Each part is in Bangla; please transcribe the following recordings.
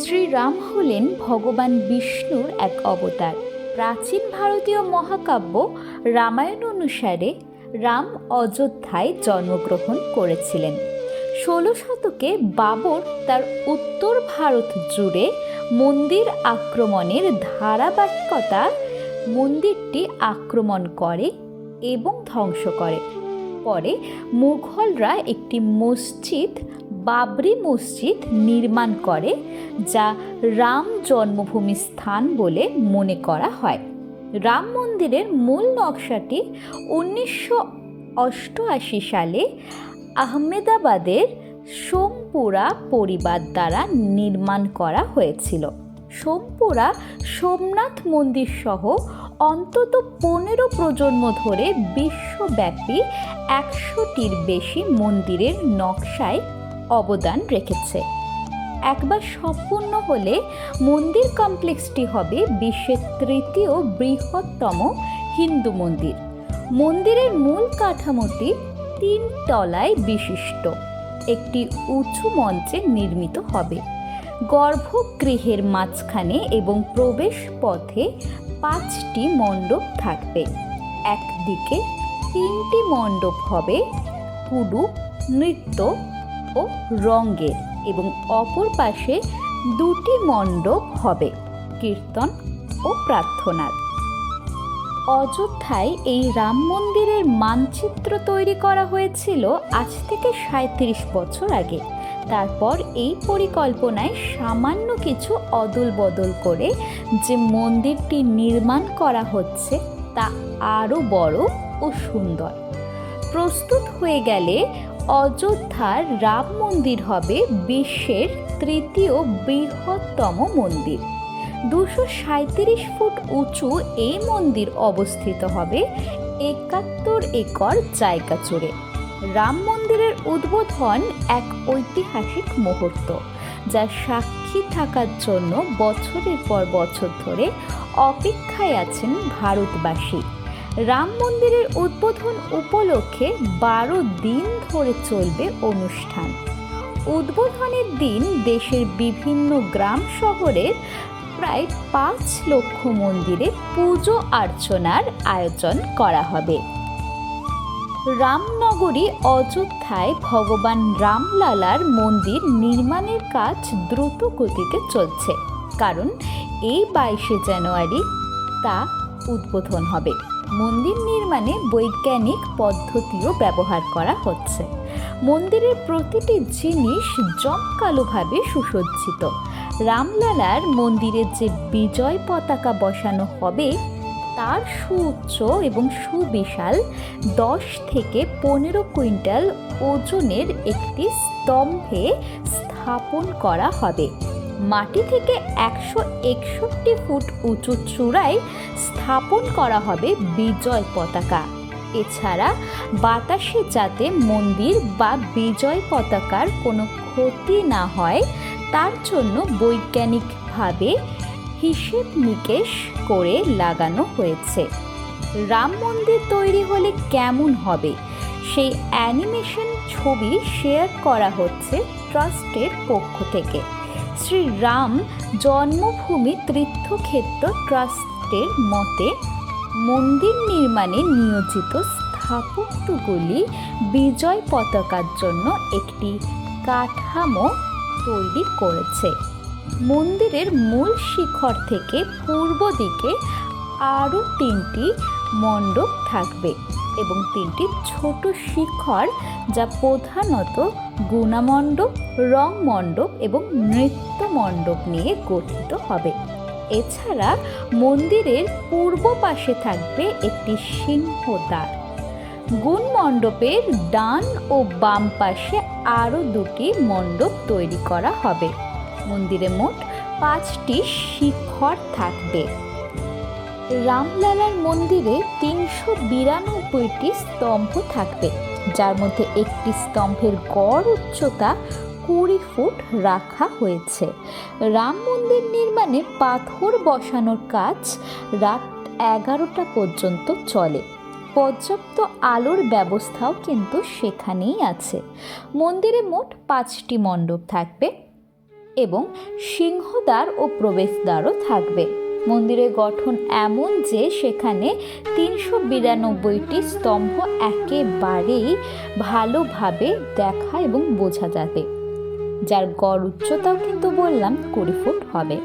শ্রীরাম হলেন ভগবান বিষ্ণুর এক অবতার। প্রাচীন ভারতীয় মহাকাব্য রামায়ণ অনুসারে রাম অযোধ্যায় জন্মগ্রহণ করেছিলেন। ১৬ শতকে বাবর তার উত্তর ভারত জুড়ে মন্দির আক্রমণের ধারাবাহিকতা মন্দিরটি আক্রমণ করে এবং ধ্বংস করে। পরে মুঘলরা একটি মসজিদ, বাবরি মসজিদ নির্মাণ করে, যা রাম জন্মভূমি স্থান বলে মনে করা হয়। রাম মন্দিরের মূল নকশাটি ১৯৮৮ সালে আহমেদাবাদের সোমপুরা পরিবার দ্বারা নির্মাণ করা হয়েছিল। সোমপুরা সোমনাথ মন্দির সহ অন্তত ১৫ প্রজন্ম ধরে বিশ্বব্যাপী ১০০টির বেশি মন্দিরের নকশায় অবদান রেখেছে। একবার সম্পূর্ণ হলে মন্দির কমপ্লেক্সটি হবে বিশ্বের তৃতীয় বৃহত্তম হিন্দু মন্দির। মন্দিরের মূল কাঠামোটি ৩ তলায় বিশিষ্ট একটি উঁচু মঞ্চে নির্মিত হবে। গর্ভগৃহের মাঝখানে এবং প্রবেশ পথে ৫টি মণ্ডপ থাকবে। একদিকে 3টি মণ্ডপ হবে কুডু, নৃত্য ও রঙ্গের, এবং অপর পাশে 2টি মণ্ডপ হবে কীর্তন ও প্রার্থনার। অযোধ্যায় এই রাম মন্দিরের মানচিত্র তৈরি করা হয়েছিল আজ থেকে ৩৭ বছর আগে। তারপর এই পরিকল্পনায় সামান্য কিছু অদল বদল করে যে মন্দিরটি নির্মাণ করা হচ্ছে তা আরও বড় ও সুন্দর। প্রস্তুত হয়ে গেলে অযোধ্যার রাম মন্দির হবে বিশ্বের তৃতীয় বৃহত্তম মন্দির। ২৩৭ ফুট উঁচু এই মন্দির অবস্থিত হবে ৭১ একর জায়গা জুড়ে। রাম মন্দিরের উদ্বোধন এক ঐতিহাসিক মুহূর্ত, যা সাক্ষী থাকার জন্য বছরের পর বছর ধরে অপেক্ষায় আছেন ভারতবাসী। রাম মন্দিরের উদ্বোধন উপলক্ষে ১২ দিন ধরে চলবে অনুষ্ঠান। উদ্বোধনের দিন দেশের বিভিন্ন গ্রাম শহরের প্রায় ৫ লক্ষ মন্দিরে পুজো অর্চনার আয়োজন করা হবে। রামনগরী অযোধ্যায় ভগবান রামলালার মন্দির নির্মাণের কাজ দ্রুত গতিতে চলছে, কারণ এই ২২শে জানুয়ারি তা উদ্বোধন হবে। মন্দির নির্মাণে বৈজ্ঞানিক পদ্ধতিও ব্যবহার করা হচ্ছে। মন্দিরের প্রতিটি জিনিস জমকালোভাবে সুসজ্জিত। রামলালার মন্দিরে যে বিজয় পতাকা বসানো হবে তার সুউচ্চ এবং সুবিশাল ১০ থেকে ১৫ কুইন্টাল ওজনের একটি স্তম্ভে স্থাপন করা হবে। মাটি থেকে ১৬১ ফুট উঁচু চূড়ায় স্থাপন করা হবে বিজয় পতাকা। এছাড়া বাতাসে যাতে মন্দির বা বিজয় পতাকার কোনো ক্ষতি না হয় তার জন্য বৈজ্ঞানিকভাবে হিসেব নিকেশ করে লাগানো হয়েছে। রাম মন্দির তৈরি হলে কেমন হবে সেই অ্যানিমেশন ছবি শেয়ার করা হচ্ছে ট্রাস্টের পক্ষ থেকে। শ্রীরাম জন্মভূমি তীর্থক্ষেত্র ট্রাস্টের মতে মন্দির নির্মাণে নিয়োজিত স্থাপত্যগুলি বিজয় পতাকার জন্য একটি কাঠামো তৈরি করেছে। মন্দিরের মূল শিখর থেকে পূর্ব দিকে আরও 3টি মণ্ডপ থাকবে এবং 3টি ছোট শিখর, যা প্রধানত গুণামণ্ডপ, রং মণ্ডপ এবং নৃত্য মণ্ডপ নিয়ে গঠিত হবে। এছাড়া মন্দিরের পূর্ব পাশে থাকবে একটি সিংহদ্বার। গুণ মণ্ডপের ডান ও বাম পাশে আরও 2টি মণ্ডপ তৈরি করা হবে। মন্দিরে মোট 5টি শিখর থাকবে। রামলালার মন্দিরে ৩৯২টি স্তম্ভ থাকবে, যার মধ্যে একটি স্তম্ভের গড় উচ্চতা 20 ফুট রাখা হয়েছে। রাম মন্দির নির্মাণে পাথর বসানোর কাজ রাত 11টা পর্যন্ত চলে। পর্যাপ্ত আলোর ব্যবস্থাও কিন্তু সেখানেই আছে। মন্দিরে মোট 5টি মণ্ডপ থাকবে। এবং সিংহদ্বার ও প্রবেশদ্বারও থাকবে। মন্দিরের গঠন এমন যে সেখানে 392টি স্তম্ভ একেবারেই ভালোভাবে দেখা এবং বোঝা যাবে, যার গড় উচ্চতাও কিন্তু বললাম 20 ফুট হবে।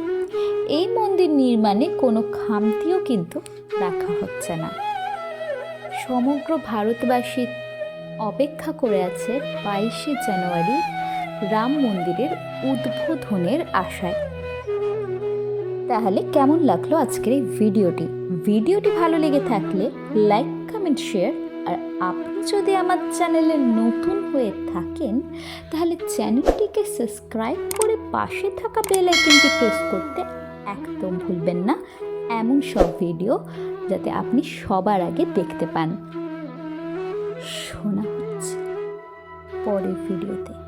এই মন্দির নির্মাণে কোনো খামতিও কিন্তু রাখা হচ্ছে না। সমগ্র ভারতবাসী অপেক্ষা করে আছে 22শে জানুয়ারি রাম মন্দিরের উদ্বোধনের আশায়। তাহলে কেমন লাগলো আজকের এই ভিডিওটি ভালো লেগে থাকলে লাইক, কমেন্ট, শেয়ার। আর আপনি যদি আমার চ্যানেলে নতুন হয়ে থাকেন তাহলে চ্যানেলটিকে সাবস্ক্রাইব করে পাশে থাকা বেল আইকনটি প্রেস করতে একদম ভুলবেন না, এমন সব ভিডিও যাতে আপনি সবার আগে দেখতে পান। শোনা হচ্ছে পরের ভিডিওতে।